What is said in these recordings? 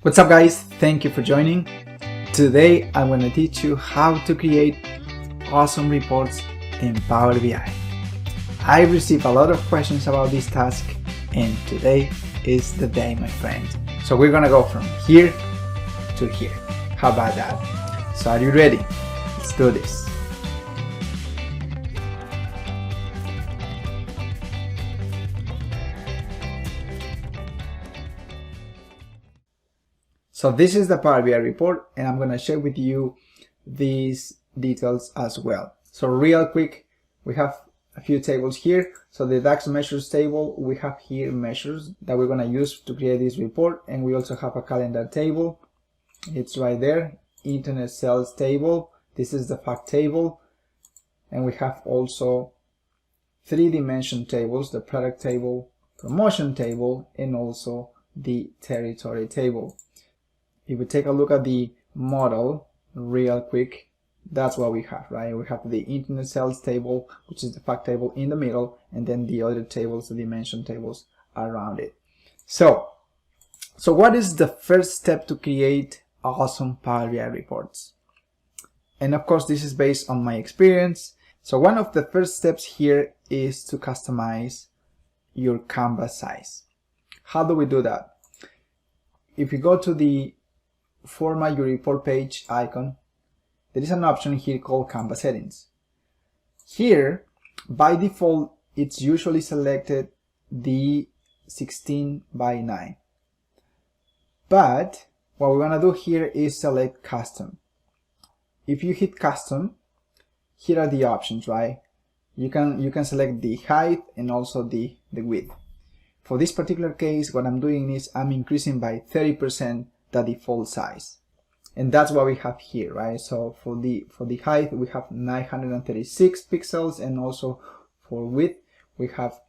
What's up guys, thank you for joining. Today I'm going to teach you how to create awesome reports in Power BI. I received a lot of questions about this task and today is the day, my friend. So we're going to go from here to here. How about that? So are you ready? Let's do this. So this is the Power BI report and I'm going to share with you these details as well. So real quick, we have a few tables here. So the DAX measures table, we have here measures that we're going to use to create this report, and we also have a calendar table. It's right there. Internet sales table. This is the fact table. And we have also 3-dimension tables, the product table, promotion table, and also the territory table. If we take a look at the model real quick, that's what we have, right? We have the internet sales table, which is the fact table in the middle, and then the other tables, the dimension tables around it. So what is the first step to create awesome Power BI reports? And of course, this is based on my experience. So one of the first steps here is to customize your canvas size. How do we do that? If you go to the format your report page icon, there is an option here called canvas settings. Here by default it's usually selected the 16:9, but what we're gonna do here is select custom. If you hit custom, here are the options, right? You can select the height and also the width. For this particular case, what I'm doing is I'm increasing by 30% the default size, and that's what we have here, right? So for the height we have 936 pixels, and also for width we have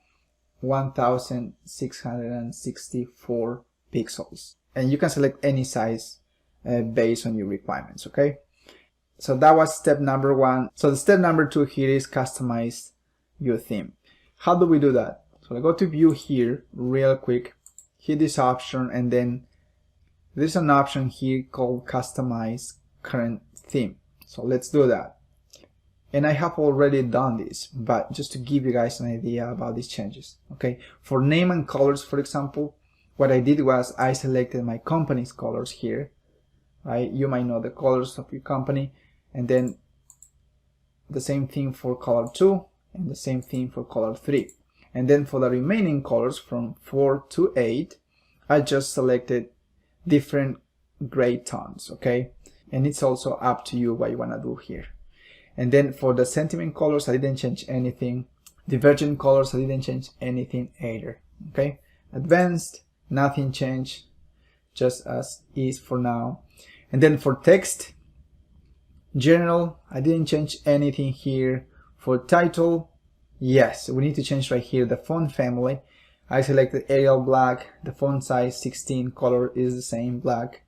1664 pixels, and you can select any size based on your requirements. Okay, so that was step number one. So the step number two here is customize your theme. How do we do that? So I go to view here real quick, hit this option, and then there's an option here called customize current theme. So let's do that. And I have already done this, but just to give you guys an idea about these changes. Okay, for name and colors, for example, what I did was I selected my company's colors here, right? You might know the colors of your company, and then the same thing for color 2 and the same thing for color 3. And then for the remaining colors from 4 to 8, I just selected different gray tones. Okay, and it's also up to you what you want to do here. And then for the sentiment colors, I didn't change anything. Divergent colors, I didn't change anything either. Okay, advanced, nothing changed, just as is for now. And then for text, general, I didn't change anything here. For title, yes, we need to change right here the font family. I selected Arial black, the font size 16, color is the same, black.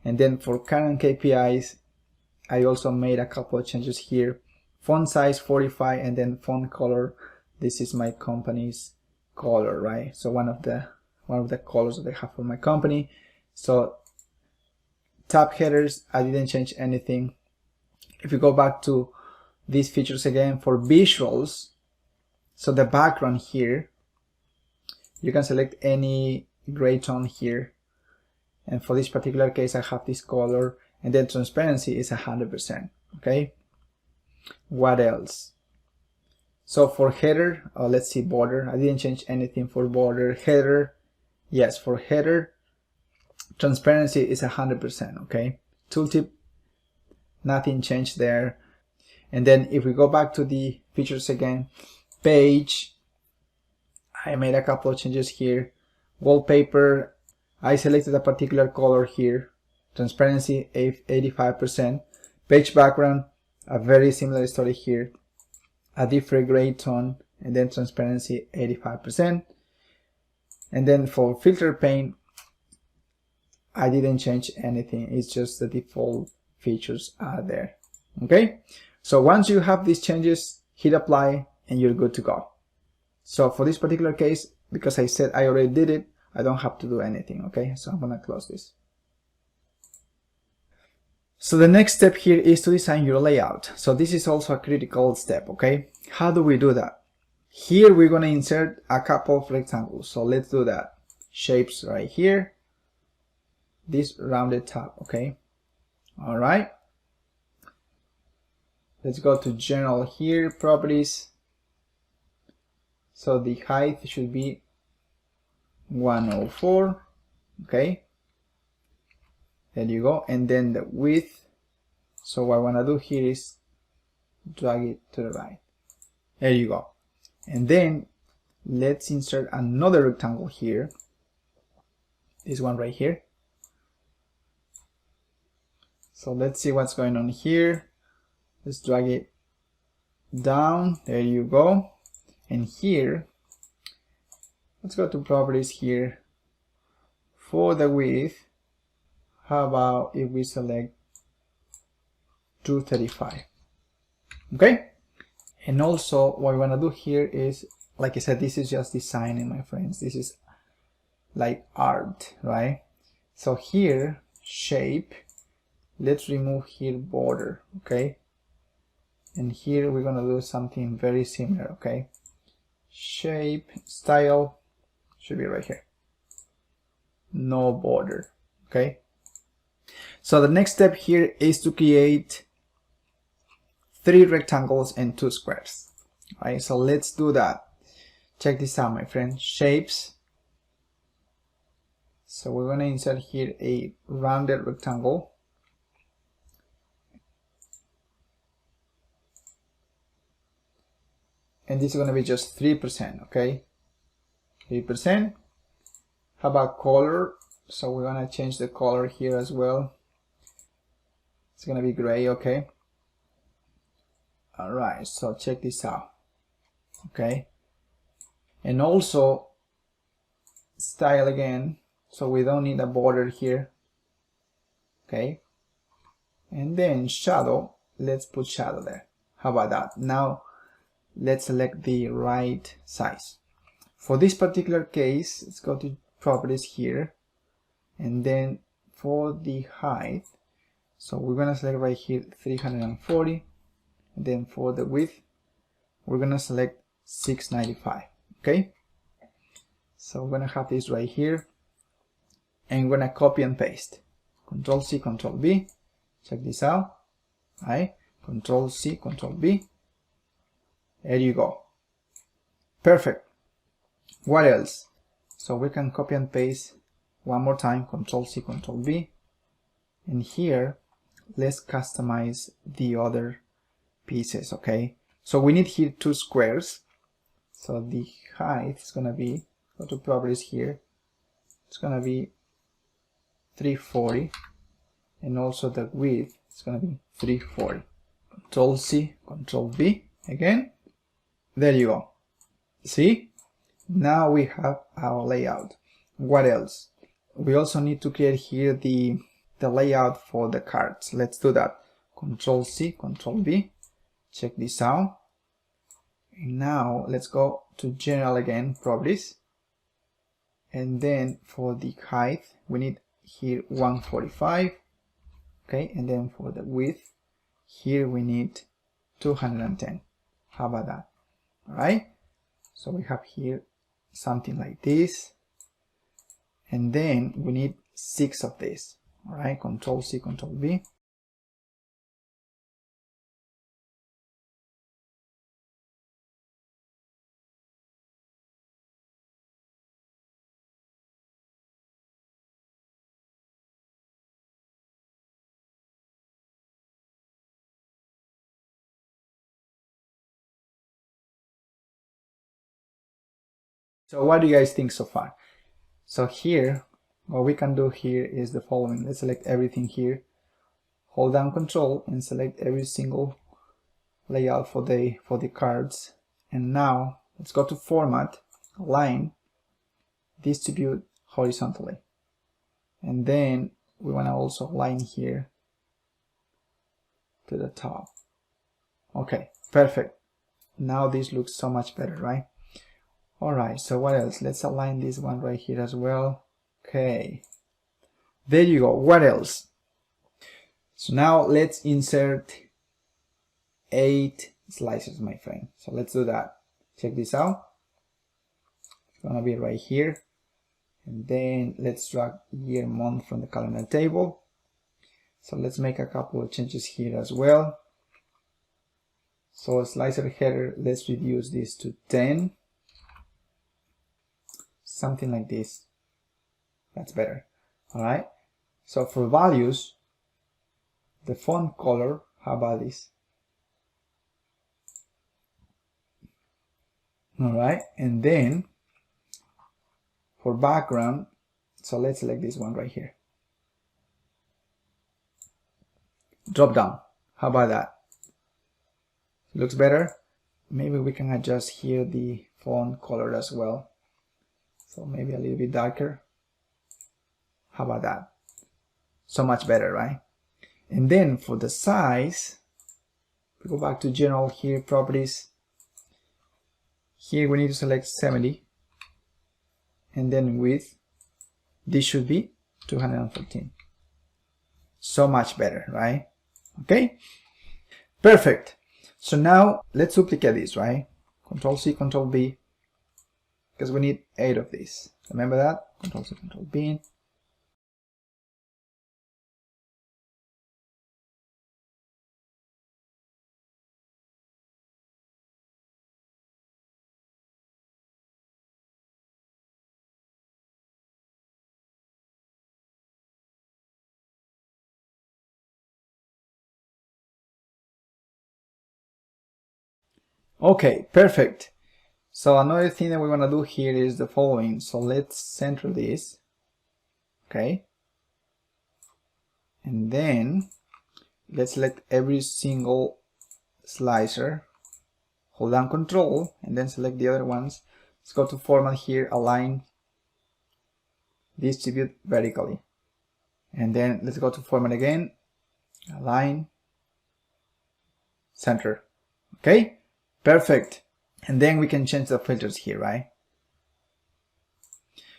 And then for current KPIs, I also made a couple of changes here. Font size 45, and then font color, this is my company's color, right? So one of the colors that I have for my company. So tab headers, I didn't change anything. If you go back to these features again, for visuals, so the background here, you can select any gray tone here, and for this particular case I have this color, and then transparency is 100%. Okay, what else? So for header, let's see, border, I didn't change anything for border. Header, yes, for header transparency is 100%. Okay, tooltip, nothing changed there. And then if we go back to the features again, page, I made a couple of changes here. Wallpaper, I selected a particular color here. Transparency 85%. Page background, a very similar story here. A different gray tone, and then transparency 85%. And then for filter pane, I didn't change anything. It's just the default features are there. Okay, so once you have these changes, hit apply and you're good to go. So for this particular case, because I said I already did it, I don't have to do anything. Okay, so I'm gonna close this. So the next step here is to design your layout. So this is also a critical step, okay? How do we do that? Here we're going to insert a couple of rectangles. So let's do that. Shapes right here. This rounded top, okay? All right. Let's go to general here, properties. So the height should be 104, okay? There you go. And then the width. So what I want to do here is drag it to the right. There you go. And then let's insert another rectangle here. This one right here. So let's see what's going on here. Let's drag it down. There you go. And here, let's go to properties here. For the width, how about if we select 235? Okay. And also what we want to do here is, like I said, this is just designing, my friends. This is like art, right? So here, shape, let's remove here border, okay? And here we're gonna do something very similar, okay? Shape, style, should be right here. No border, okay? So the next step here is to create 3 rectangles and 2 squares. All right, so let's do that. Check this out, my friend. Shapes. So we're going to insert here a rounded rectangle. And this is going to be just 3%, okay? 3%. How about color? So we're going to change the color here as well. It's going to be gray, okay? All right, so check this out, okay? And also style again, so we don't need a border here, okay? And then shadow, let's put shadow there. How about that? Now let's select the right size. For this particular case, let's go to properties here, and then for the height, so we're gonna select right here 340, and then for the width, we're gonna select 695, okay? So we're gonna have this right here, and we're gonna copy and paste. Control C, Control V. Check this out. All right, Control C, Control V. There you go. Perfect. What else? So we can copy and paste one more time. Control C, Control V. And here, let's customize the other pieces, okay? So we need here 2 squares. So the height is gonna be, go to properties here, it's gonna be 340, and also the width is gonna be 340. Control C, Control V again. There you go. See? Now we have our layout. What else? We also need to create here the layout for the cards. Let's do that. Control C, Control V. Check this out. And now let's go to general again, properties. And then for the height, we need here 145. Okay, and then for the width, here we need 210. How about that? All right. So we have here something like this. And then we need 6 of this. All right, Control C, Control V. So what do you guys think so far? So here, what we can do here is the following. Let's select everything here. Hold down Control and select every single layout for the cards. And now let's go to Format, Align, Distribute horizontally. And then we want to also align here to the top. Okay, perfect. Now this looks so much better, right? Alright, so what else? Let's align this one right here as well. Okay, there you go. What else? So now let's insert 8 slices, my friend. So let's do that. Check this out. It's gonna be right here. And then let's drag year month from the calendar table. So let's make a couple of changes here as well. So slicer header, let's reduce this to 10. Something like this. That's better. Alright. So for values, the font color, how about this? Alright, and then for background, so let's select this one right here. Drop down. How about that? Looks better. Maybe we can adjust here the font color as well. So maybe a little bit darker. How about that? So much better, right? And then for the size, we go back to general here, properties. Here we need to select 70. And then width, this should be 214. So much better, right? Okay, perfect. So now let's duplicate this, right? Control C, Control V, because we need 8 of these. Remember that? Control C, Control V. Okay, perfect. So another thing that we want to do here is the following. So let's center this. Okay. And then let's select every single slicer. Hold down Control and then select the other ones. Let's go to Format here, Align, Distribute Vertically. And then let's go to Format again, Align, Center. Okay, perfect. And then we can change the filters here, right?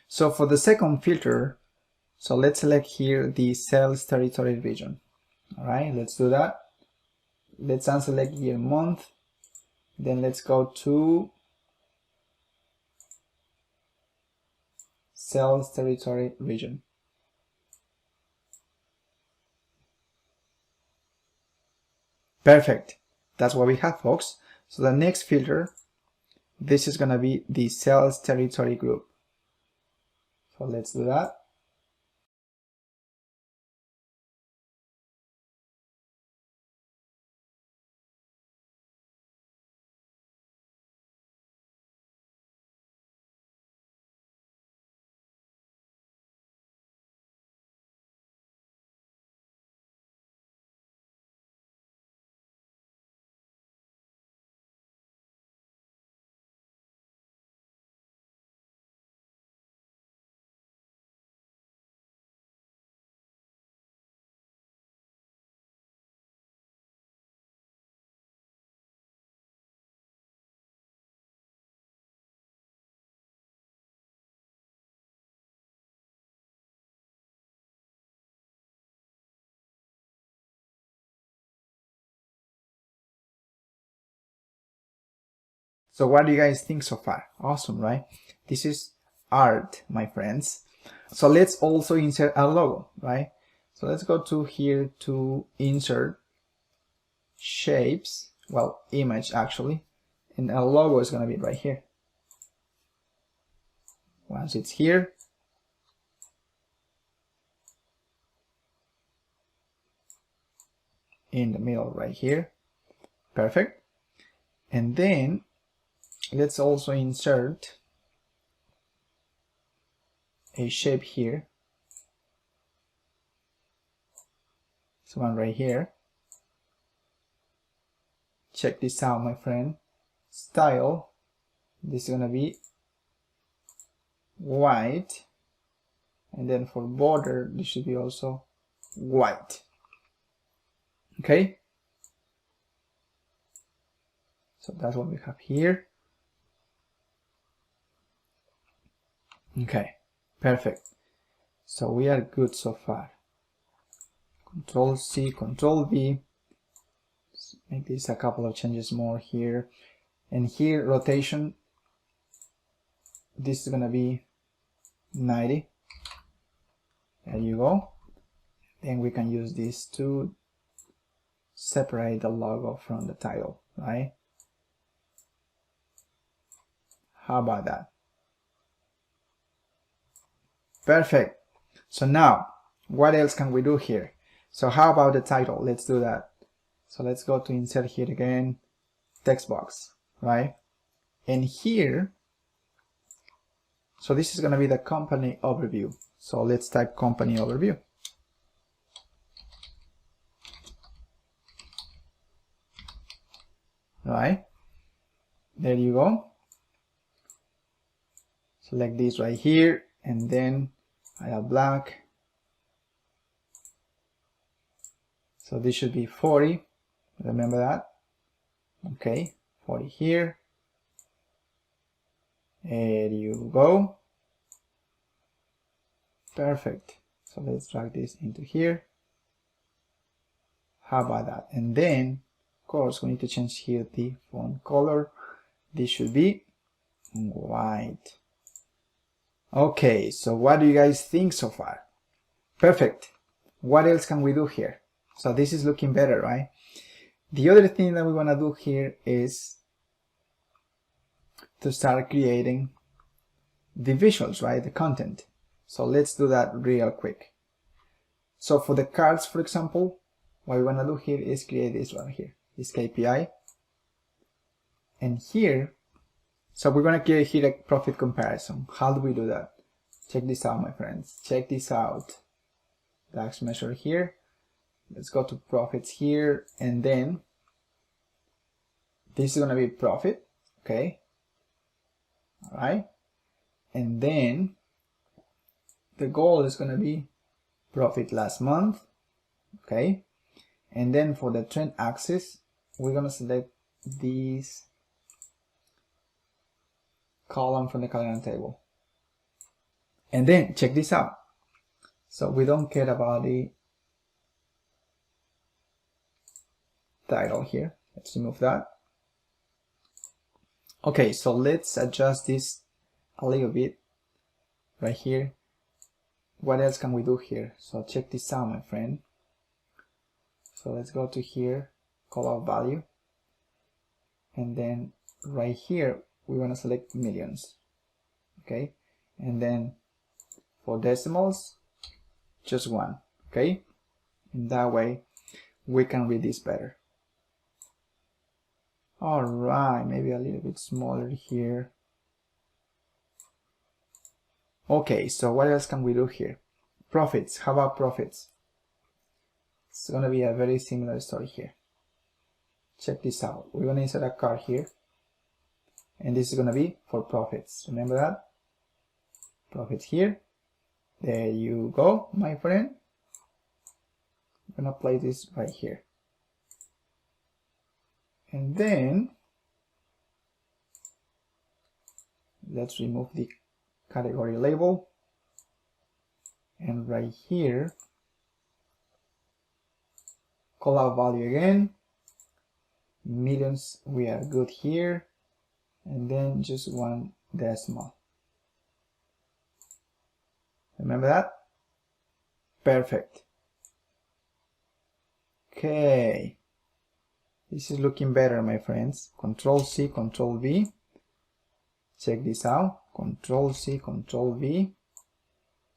So for the second filter, so let's select here the sales territory region. All right, let's do that. Let's unselect year month. Then let's go to sales territory region. Perfect. That's what we have, folks. So the next filter, this is going to be the sales territory group. So let's do that. So what do you guys think so far? Awesome, right? This is art, my friends. So let's also insert a logo, right? So let's go to here to insert shapes, well, image actually, and a logo is going to be right here. Once it's here, in the middle right here, perfect. And then let's also insert a shape here. This one right here. Check this out, my friend. Style, this is gonna be white, and then for border this should be also white. Okay, so that's what we have here. Okay, perfect. So we are good so far. Control C, Control V. Make this a couple of changes more here. And here, rotation, this is gonna be 90. There you go. Then we can use this to separate the logo from the title, right? How about that? Perfect. So now, what else can we do here? So how about the title? Let's do that. So let's go to insert here again, text box, right? And here, so this is going to be the company overview. So let's type company overview. Right? There you go. Select this right here, and then I have black. So this should be 40. Remember that? Okay, 40 here. There you go. Perfect. So let's drag this into here. How about that? And then, of course, we need to change here the font color. This should be white. Okay, so what do you guys think so far? Perfect. What else can we do here? So this is looking better, right? The other thing that we want to do here is to start creating the visuals, right? The content. So let's do that real quick. So for the cards, for example, what we want to do here is create this one here, this KPI. And here, so we're going to create here a profit comparison. How do we do that? Check this out, my friends. Check this out. DAX measure here. Let's go to profits here, and then this is going to be profit, okay? All right. And then the goal is going to be profit last month, okay? And then for the trend axis, we're going to select this column from the calendar table. And then check this out. So we don't care about the title here. Let's remove that. Okay, so let's adjust this a little bit right here. What else can we do here? So check this out, my friend. So let's go to here, call out value, and then right here we want to select millions, okay? And then for decimals, just 1, okay? In that way we can read this better. All right, maybe a little bit smaller here. Okay, so what else can we do here? Profits. How about profits? It's going to be a very similar story here. Check this out. We're going to insert a card here, and this is going to be for profits. Remember that? Profits here. There you go, my friend. I'm going to place this right here. And then let's remove the category label, and right here call out value again, millions, we are good here, and then just 1 decimal. Remember that? Perfect. Okay, this is looking better, my friends. Control C, Control V. Check this out. Control C, Control V.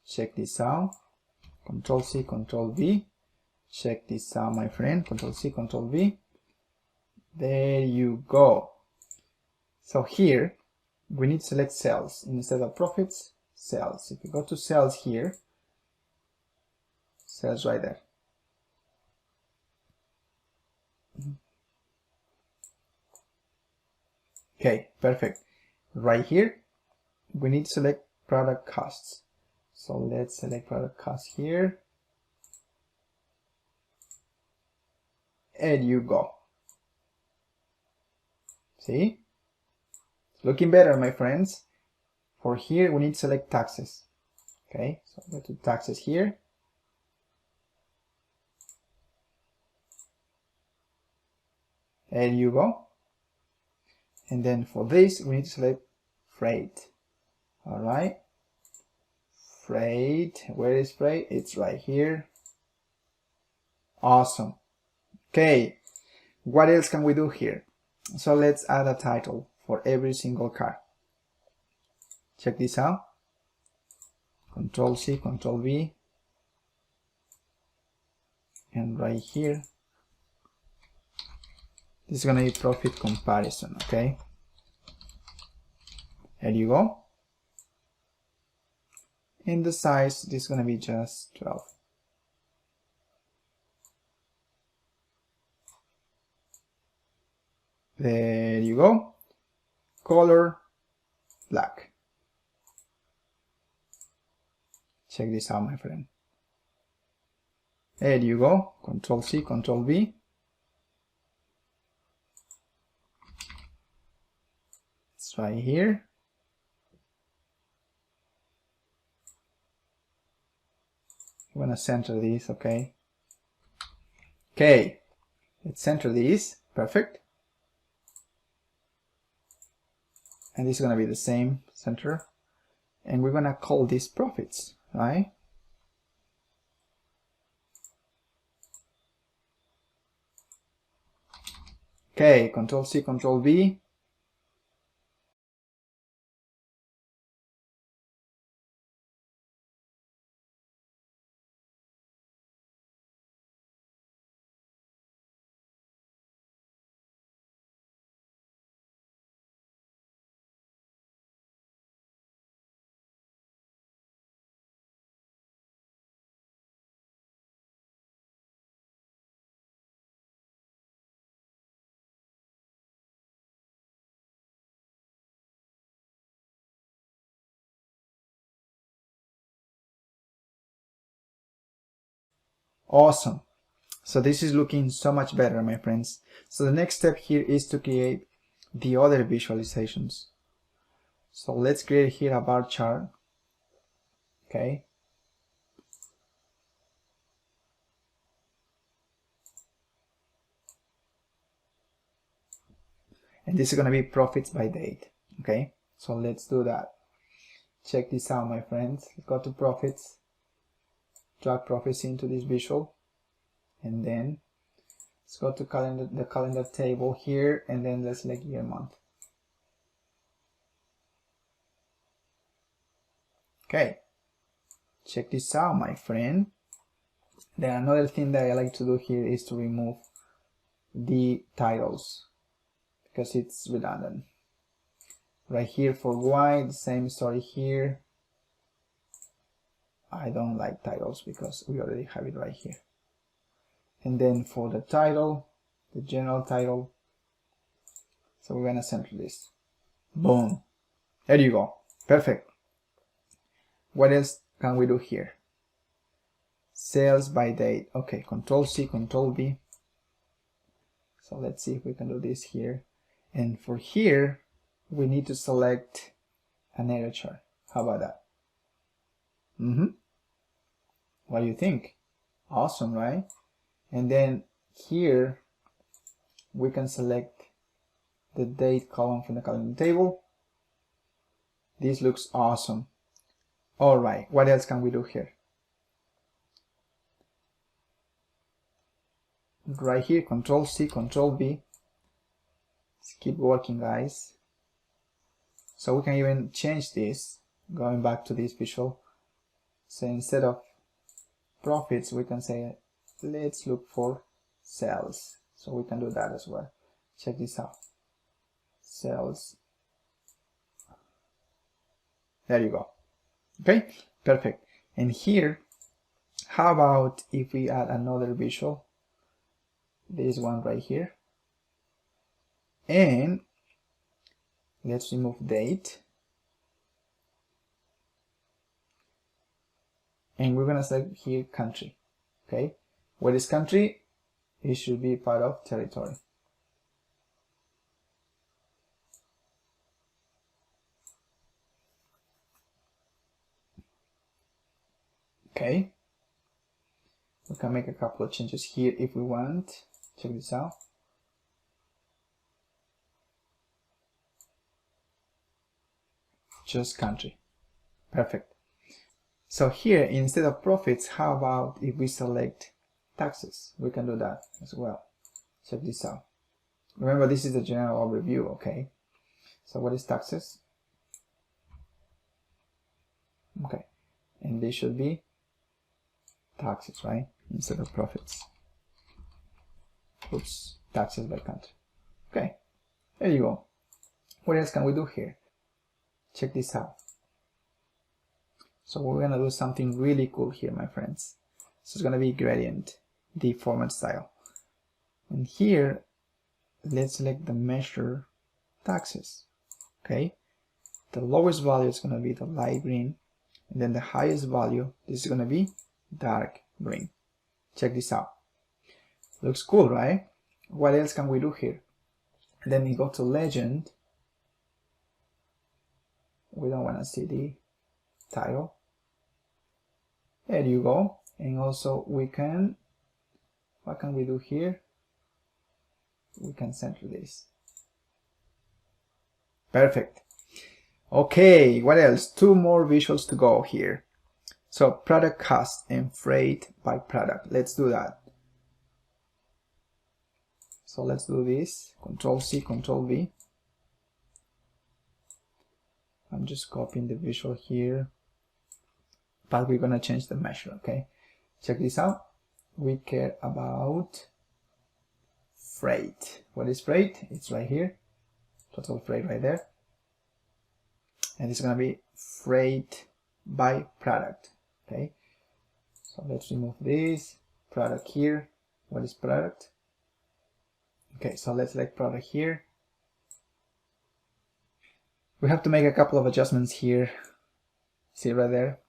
Check this out. Control C, Control V. Check this out, my friend. Control C, Control V. There you go. So here we need to select sales instead of profits. Sales. If you go to sales here, sales right there. Okay, perfect. Right here we need to select product costs. So let's select product costs here. And you go. See? It's looking better, my friends. For here we need to select taxes. Okay, so go to taxes here. There you go. And then for this, we need to select freight. All right. Freight, where is freight? It's right here. Awesome. Okay, what else can we do here? So let's add a title for every single car. Check this out. Control C, Control V. And right here, this is gonna be profit comparison, okay? There you go. In the size, this is gonna be just 12. There you go. Color, black. Check this out, my friend. There you go. Control C, Control V. It's right here. I'm gonna center this, okay? Okay, let's center this. Perfect. And this is gonna be the same center. And we're gonna call this profits, right? Okay, Control C, Control V. Awesome. So this is looking so much better, my friends. So the next step here is to create the other visualizations. So let's create here a bar chart. Okay. And this is going to be profits by date. Okay. So let's do that. Check this out, my friends. Go to profits. Drag profits into this visual. And then let's go to calendar, the calendar table here, and then let's select year month. Okay, check this out, my friend. Then another thing that I like to do here is to remove the titles because it's redundant. Right here for Y, the same story here. I don't like titles because we already have it right here. And then for the title, the general title, so we're gonna center this. Boom. There you go. Perfect. What else can we do here? Sales by date. Okay, Control C, Control V. So let's see if we can do this here. And for here, we need to select an area chart. How about that? What do you think? Awesome, right? And then here, we can select the date column from the calendar table. This looks awesome. All right, what else can we do here? Right here, Control C, Control V. Let's keep working, guys. So we can even change this, going back to this visual. So instead of profits, we can say, let's look for sales. So we can do that as well. Check this out. Sales. There you go. Okay, perfect. And here, how about if we add another visual? This one right here. And let's remove date. And we're gonna select here country. Okay, what is country? It should be part of territory. Okay, we can make a couple of changes here if we want. Check this out. just country. Perfect. So here, instead of profits, how about if we select taxes? We can do that as well. Check this out. Remember, this is the general overview, okay? So what is taxes? Okay, and they should be taxes, right? Instead of profits. Oops, taxes by country. Okay, there you go. What else can we do here? Check this out. So we're gonna do something really cool here, my friends. So it's gonna be gradient, the format style. And here, let's select the measure taxes. Okay, the lowest value is gonna be the light green, and then the highest value, this is gonna be dark green. Check this out. Looks cool, right? What else can we do here? Then we go to legend. We don't want to see the title. There you go. And also we can, what can we do here? We can center this. Perfect. Okay, what else? Two more visuals to go here. So product cost and freight by product. Let's do that. So let's do this. Control C, Control V. I'm just copying the visual here, but we're gonna change the measure, okay? Check this out. We care about freight. What is freight? It's right here. Total freight right there. And it's gonna be freight by product, okay? So let's remove this. Product here. What is product? Okay, so let's select product here. We have to make a couple of adjustments here. See right there.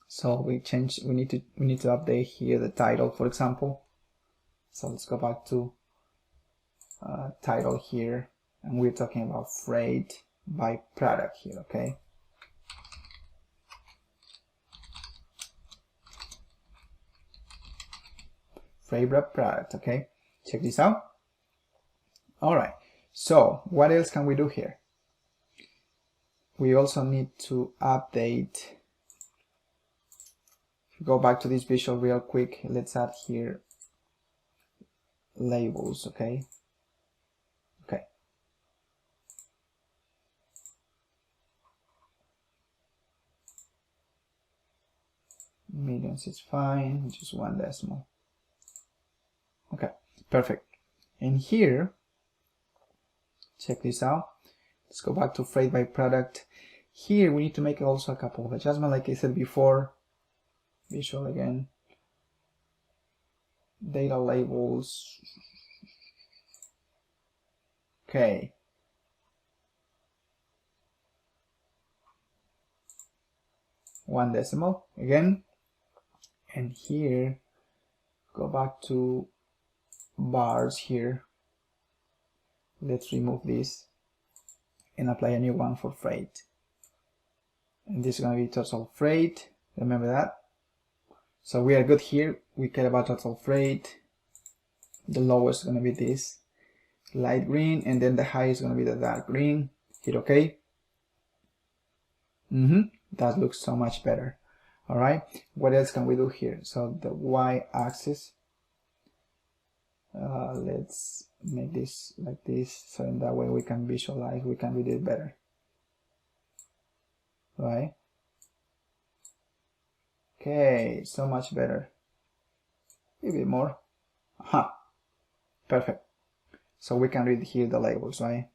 So we need to update here the title, for example. So let's go back to title here, and we're talking about freight by product here, okay? Freight by product, okay? Check this out. All right. So what else can we do here? We also need to update. Go back to this visual real quick. Let's add here labels, okay? Okay. Millions is fine, just one decimal. Okay, perfect. And here, check this out. Let's go back to freight by product. Here we need to make also a couple of adjustments, like I said before. Visual again. Data labels. Okay. One decimal again. And here, go back to bars here. Let's remove this and apply a new one for freight. And this is going to be total freight. Remember that. So we are good here. We care about total freight. The lowest is going to be this light green, and then the highest is going to be the dark green. Hit OK. That looks so much better. All right. What else can we do here? So the y-axis. Let's make this like this, so in that way we can visualize, we can read it better, right? Okay, so much better. A bit more. Perfect. So we can read here the labels, right?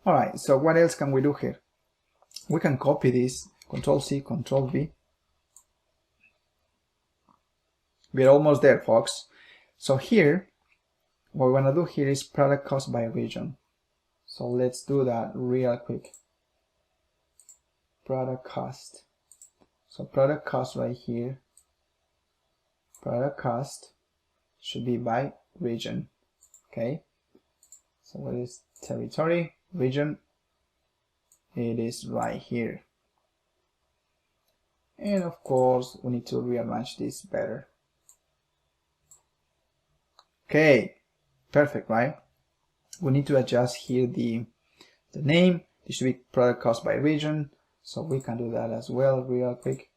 All right, so what else can we do here? We can copy this, Control C, Control V. We're almost there, folks. So here, what we want to do here is product cost by region. So let's do that real quick. Product cost. So product cost right here. Product cost should be by region. Okay. So what is territory? Region. It is right here. And of course, we need to rearrange this better. Okay. Perfect, right? We need to adjust here the name. This should be product cost by region. So we can do that as well real quick.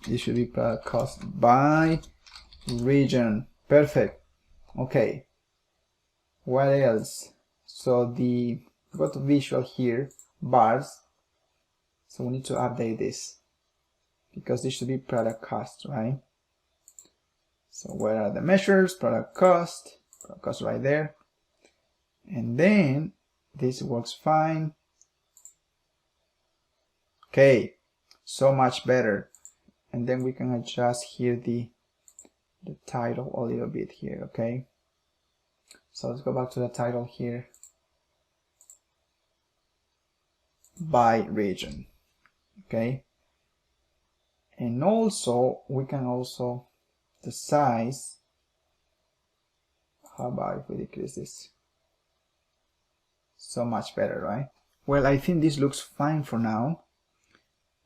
This should be product cost by region. Perfect. Okay. What else? So go to visual here, bars. So we need to update this because this should be product cost, right? So where are the measures? Product cost right there. And then this works fine. Okay, so much better. And then we can adjust here the title a little bit here, okay? So let's go back to the title here. By region, okay? And also, we can also, the size, how about if we decrease this? So much better, right? Well, I think this looks fine for now.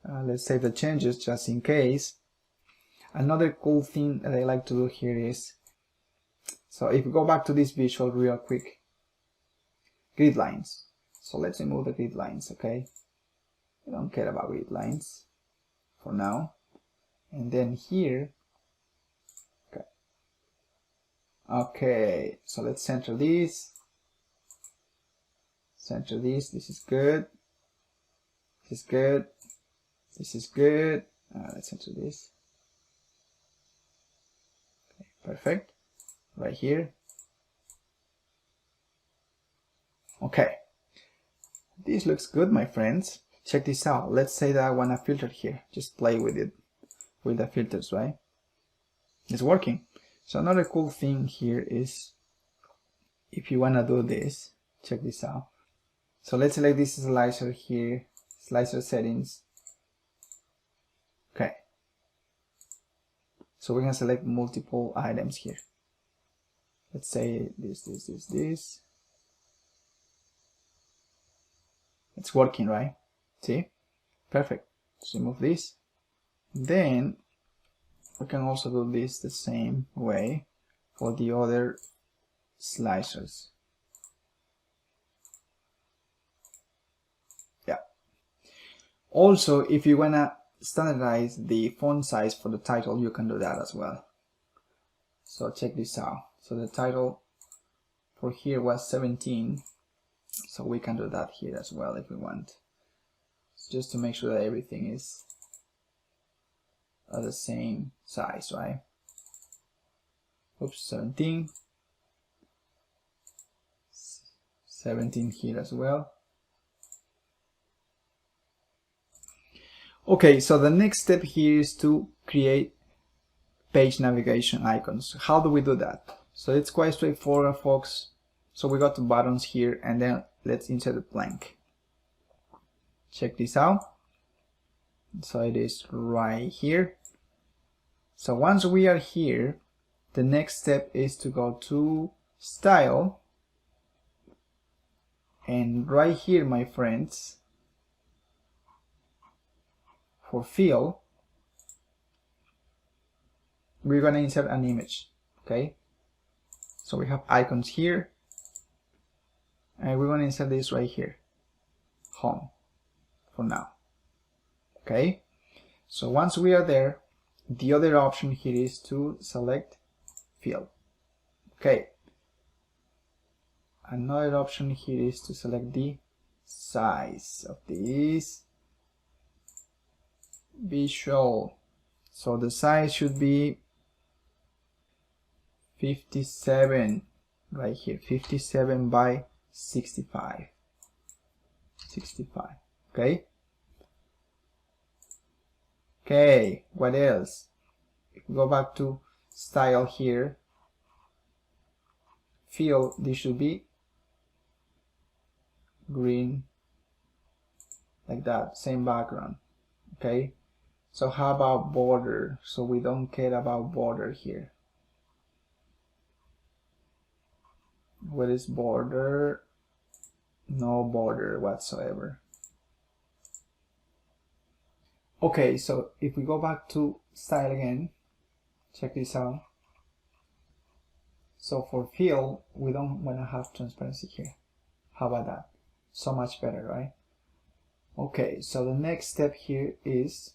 Let's save the changes just in case. Another cool thing that I like to do here is, so if we go back to this visual real quick, grid lines. So let's remove the grid lines, okay? We don't care about grid lines for now. And then here, okay, so let's center this. Center this. This is good. This is good. This is good. Let's center this. Okay, perfect. Right here. Okay. This looks good, my friends. Check this out. Let's say that I want a filter here. Just play with it, with the filters, right? It's working. So another cool thing here is, if you want to do this, check this out. So let's select this slicer here, slicer settings. Okay. So we can select multiple items here. Let's say this. It's working, right? See? Perfect. Let's remove this. Then we can also do this the same way for the other slicers. Yeah. Also, if you wanna standardize the font size for the title, you can do that as well. So check this out. So the title for here was 17. So we can do that here as well if we want. Just to make sure that everything is the same size, right? Oops, 17. 17 here as well. Okay, so the next step here is to create page navigation icons. How do we do that? So it's quite straightforward, folks. So we got the buttons here, and then let's insert a blank. Check this out. So it is right here. So once we are here, the next step is to go to Style, and right here, my friends, for Fill, we're gonna insert an image. Okay, so we have icons here, and we're gonna insert this right here, Home, for now. Okay, so once we are there, the other option here is to select Fill. Okay, another option here is to select the size of this visual. So the size should be 57 right here, 57 by 65. Okay. Okay, what else? If we go back to Style here, Fill, this should be green, like that, same background. Okay, so how about border? So we don't care about border here. What is border? No border whatsoever. Okay, so if we go back to Style again, check this out. So for fill, we don't want to have transparency here. How about that? So much better, right? Okay, so the next step here is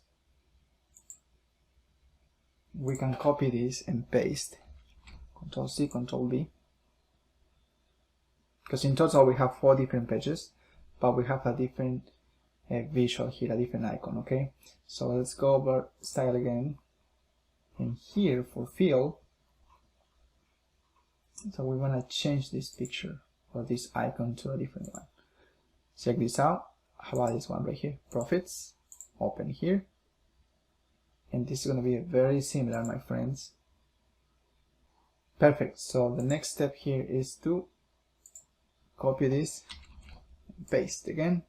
we can copy this and paste. Control C, Control V. Because in total we have 4 different pages, but we have a different visual here, a different icon, okay? So let's go over style again. And here for fill, so we want to change this picture or this icon to a different one. Check this out. How about this one right here? Profits. Open here. And this is going to be very similar, my friends. Perfect. So the next step here is to copy this, paste again,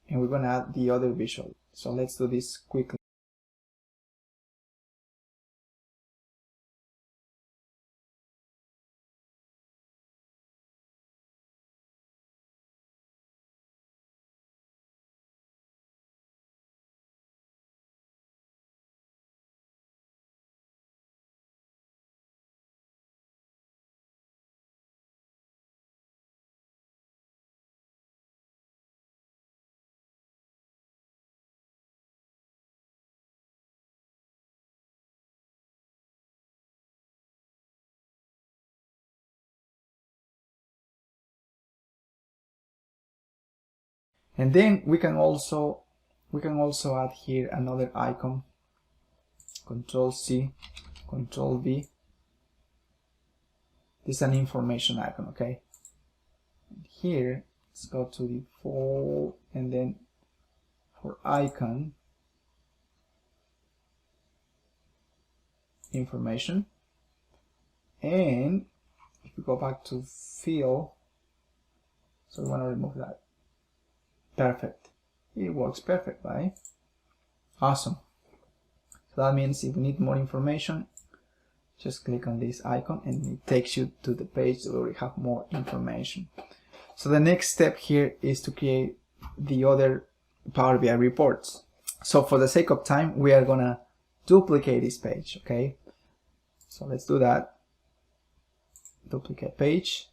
and we're going to add the other visual. So let's do this quickly. And then we can also add here another icon. Control C, Control V. This is an information icon, okay? And here, let's go to default, and then for icon, information. And if we go back to fill, so we want to remove that. Perfect. It works perfect, right? Awesome. So that means if we need more information, just click on this icon and it takes you to the page where we have more information. So the next step here is to create the other Power BI reports. So for the sake of time, we are gonna duplicate this page, okay? So let's do that. Duplicate page.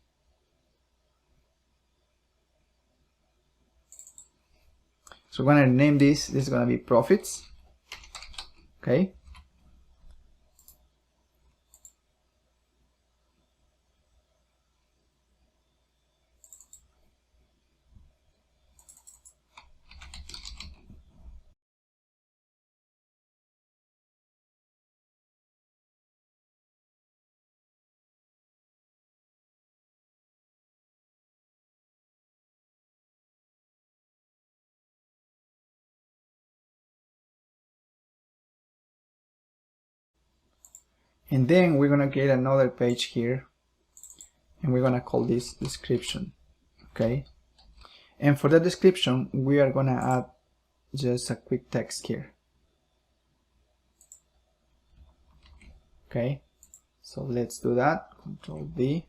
So we're going to name this is going to be profits, okay? And then we're going to create another page here and we're going to call this description, okay? And for the description, we are going to add just a quick text here, okay? So let's do that. Control V,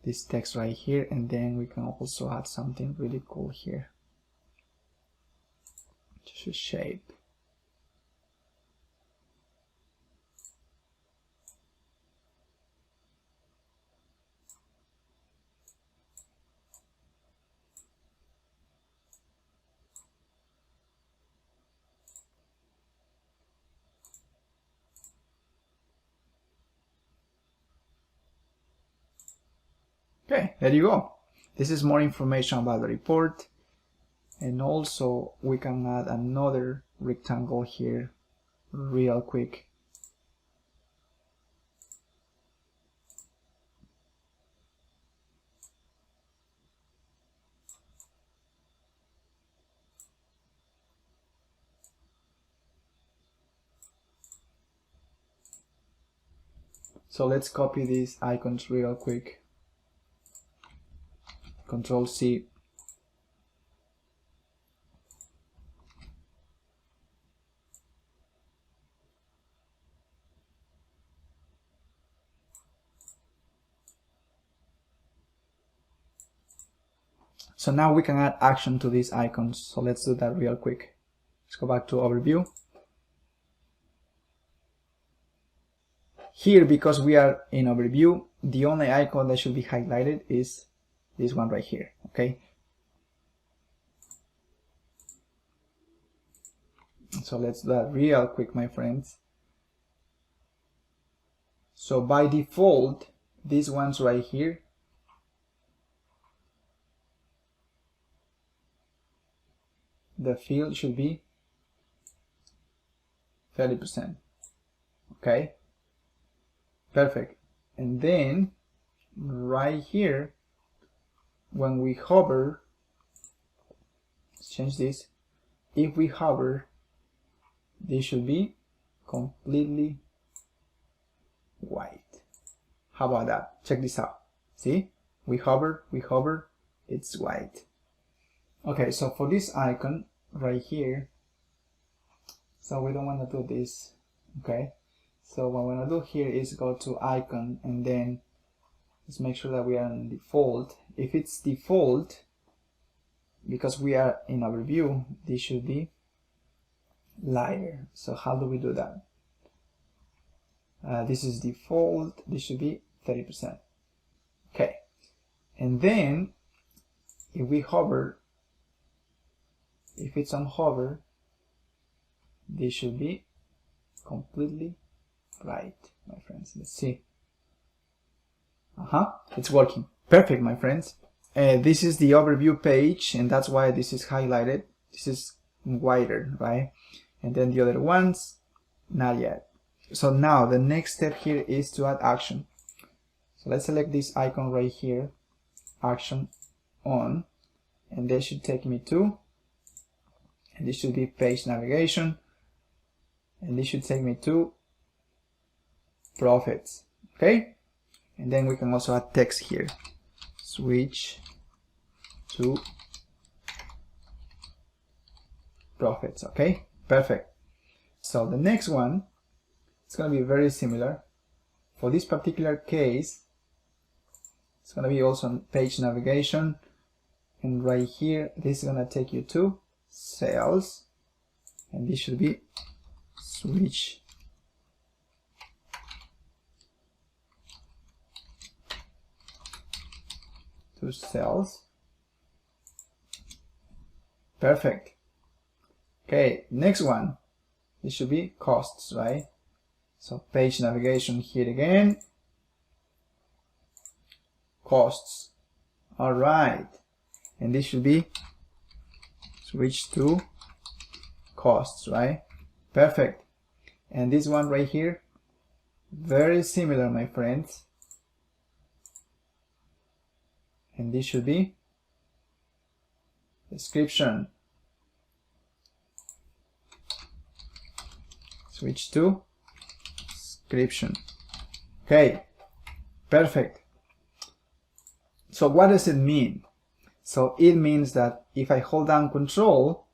this text right here, and then we can also add something really cool here, just a shape. Okay, there you go. This is more information about the report, and also we can add another rectangle here real quick. So let's copy these icons real quick. Control C. So now we can add action to these icons. So let's do that real quick. Let's go back to overview. Here, because we are in overview, the only icon that should be highlighted is this one right here, okay? So let's do that real quick, my friends. So by default, these ones right here, the field should be 30%. Okay, perfect. And then right here, when we hover, let's change this. If we hover, this should be completely white. How about that? Check this out. See, we hover, it's white. Okay, so for this icon right here, so we don't want to do this. Okay, so what we want to do here is go to icon, and then let's make sure that we are on default. If it's default, because we are in overview, this should be lighter. So how do we do that? This is default, this should be 30%. Okay, and then if we hover, if it's on hover, this should be completely bright, my friends. Let's see. It's working. Perfect, my friends. This is the overview page, and that's why this is highlighted. This is whiter, right? And then the other ones, not yet. So now the next step here is to add action. So let's select this icon right here, action on, and this should take me to, and this should be page navigation, and this should take me to profits. Okay, and then we can also add text here, switch to profits. Okay, perfect. So the next one, it's going to be very similar. For this particular case, it's going to be also on page navigation, and right here this is going to take you to sales, and this should be switch to sales. Perfect. Okay, next one, this should be costs, right? So page navigation here again, costs. All right, and this should be switch to costs, right? Perfect. And this one right here, very similar, my friends, and this should be description, switch to description. Okay, perfect. So what does it mean? So it means that if I hold down Control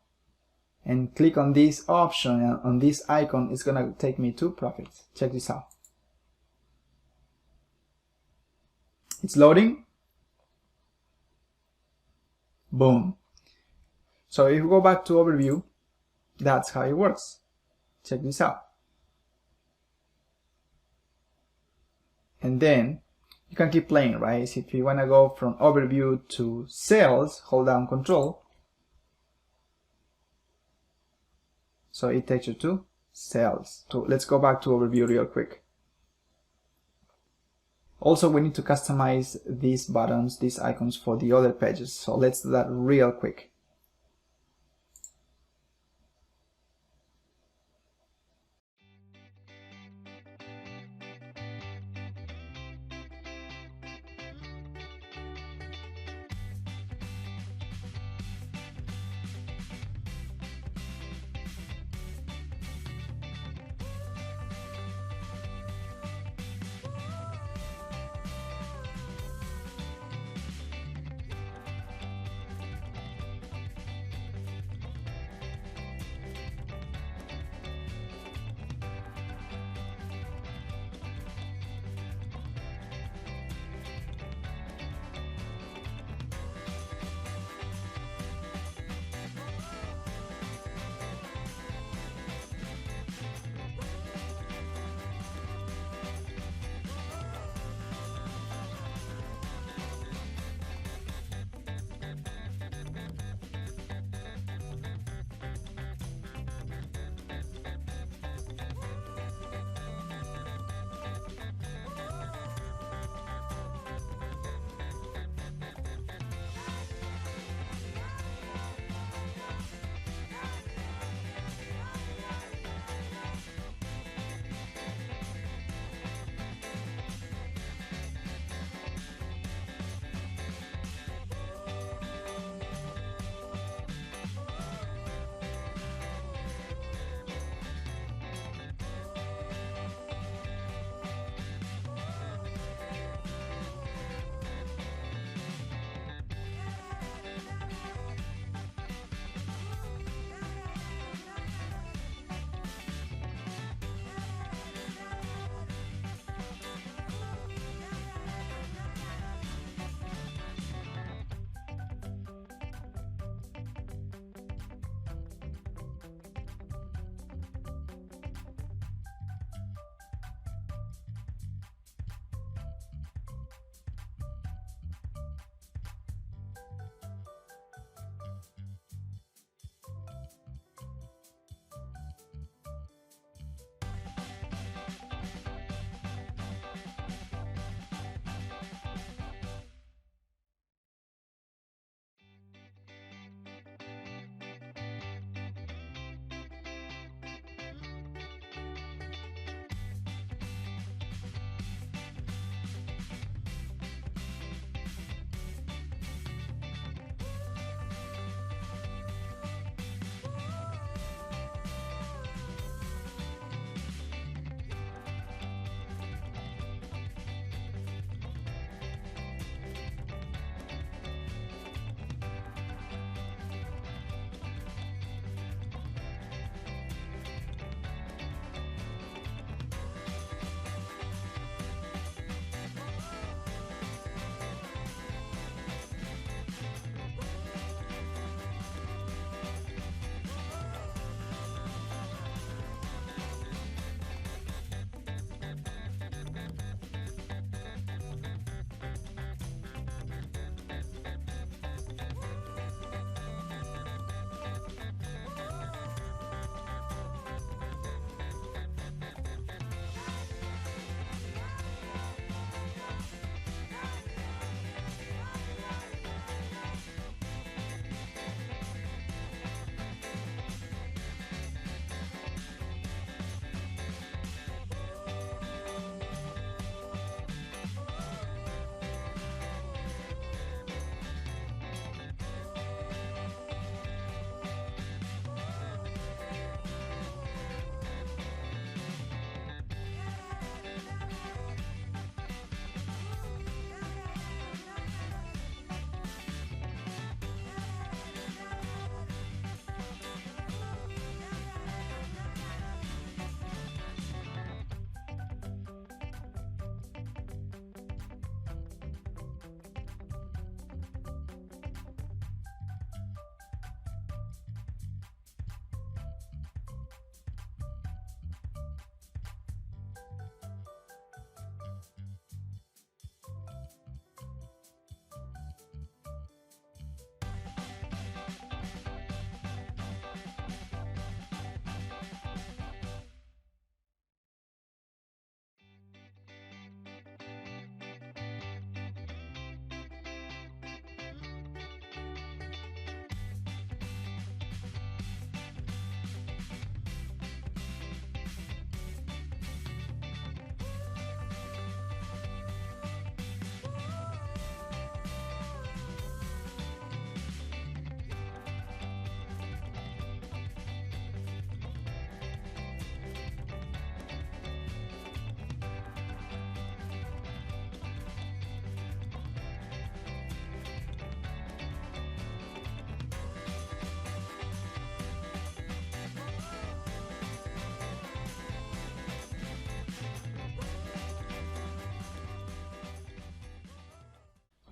and click on this option and on this icon, it's gonna take me to profits. Check this out. It's loading. Boom. So if you go back to overview, that's how it works. Check this out. And then you can keep playing, right? So if you want to go from overview to sales, hold down Control. So it takes you to sales. So let's go back to overview real quick. Also, we need to customize these buttons, these icons for the other pages. So let's do that real quick.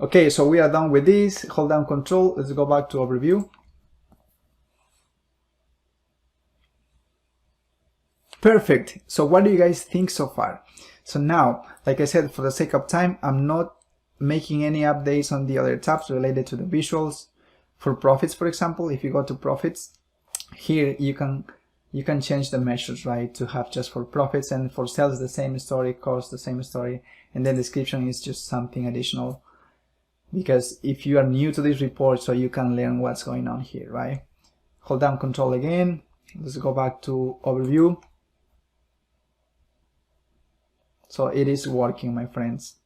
Okay, so we are done with this. Hold down Control. Let's go back to overview. Perfect. So what do you guys think so far? So now, like I said, for the sake of time, I'm not making any updates on the other tabs related to the visuals. For profits, for example, if you go to profits, here you can change the measures, right, to have just for profits, and for sales the same story, cost the same story, and then description is just something additional, because if you are new to this report, so you can learn what's going on here, right? Hold down Control again. Let's go back to overview. So it is working, my friends.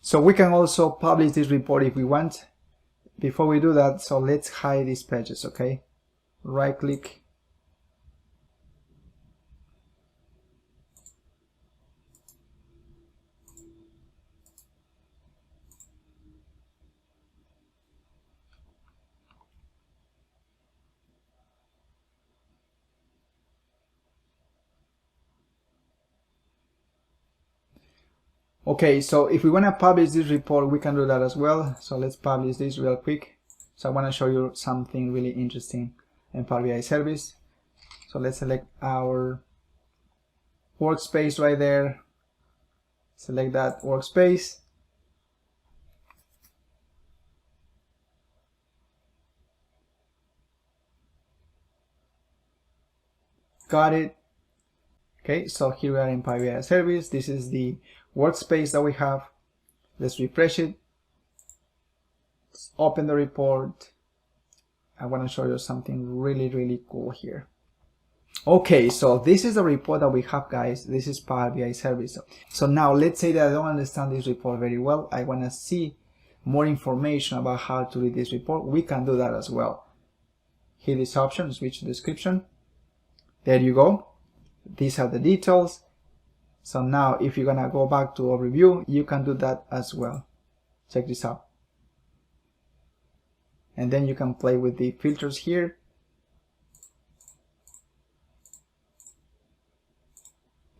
So we can also publish this report if we want. Before we do that, so let's hide these pages, okay? Right click. Okay, so if we want to publish this report, we can do that as well. So let's publish this real quick. So I want to show you something really interesting in Power BI service. So let's select our workspace right there. Select that workspace. Got it. Okay, so here we are in Power BI service. This is the workspace that we have. Let's refresh it. Let's open the report. I want to show you something really cool here. Okay, so this is the report that we have, guys. This is Power BI service. So now let's say that I don't understand this report very well. I want to see more information about how to read this report. We can do that as well. Hit this option, switch to description. There you go. These are the details. So now if you're gonna go back to overview, you can do that as well. Check this out. And then you can play with the filters here.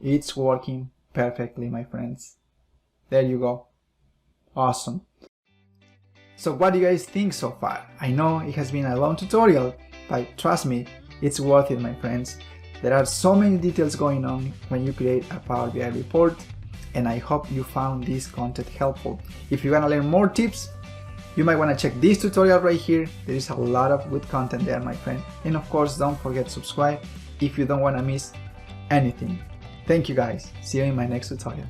It's working perfectly, my friends. There you go. Awesome. So what do you guys think so far? I know it has been a long tutorial, but trust me, it's worth it, my friends. There are so many details going on when you create a Power BI report, and I hope you found this content helpful. If you want to learn more tips, you might want to check this tutorial right here. There is a lot of good content there, my friend. And of course, don't forget to subscribe if you don't want to miss anything. Thank you guys. See you in my next tutorial.